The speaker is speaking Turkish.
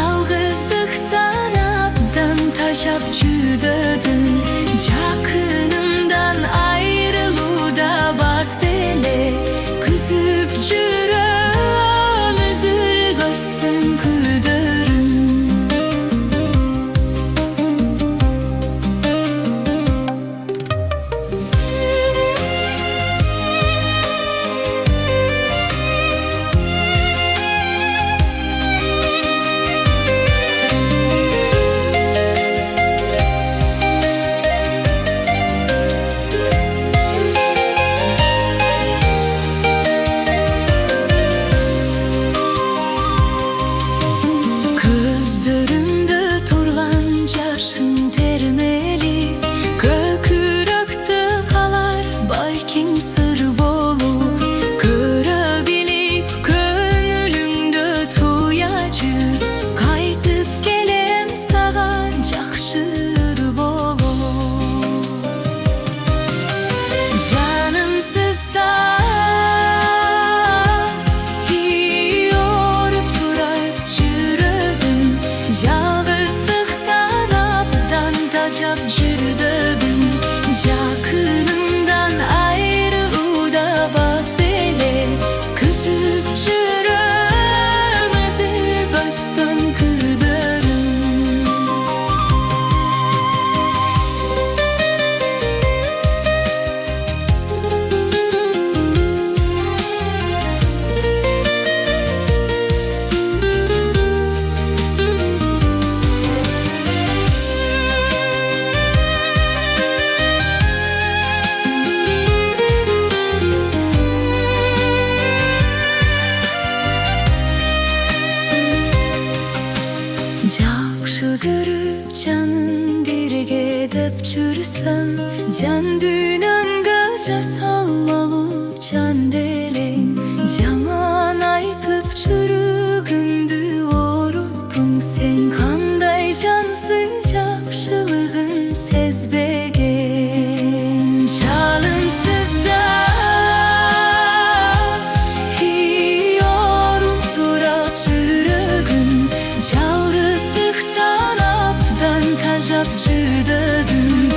Yalgızlıktan abdan taşap çürüdüm. Yakınımdan ayrılıda bat bele. Kütüp jürüm üzülböstün küdürüm. Gözdörümde turlan carsın termeli. Köküröktü kalar balkim sır bolup. Görebilip köngülüңdö tuyacı. Kaytıp gelem sağa jakşır bolup. Canımsız da yalgızlıktan abdan taşap jürüdüm. Yakınımdan ayrılıda bat bele. Kütüp jürüm üzülböstün küdürüm. Jakşı görüp canın dirge dep çürüsem. Can dünanga jasalmalım can delem. Jaman aytıp çürügümdü oruttun sen. Kanday jansın jakşılığın sezbegen. Çalınsız da yorup durak çürügüm. Yalgızlıktan abdan taşap jürüdüm.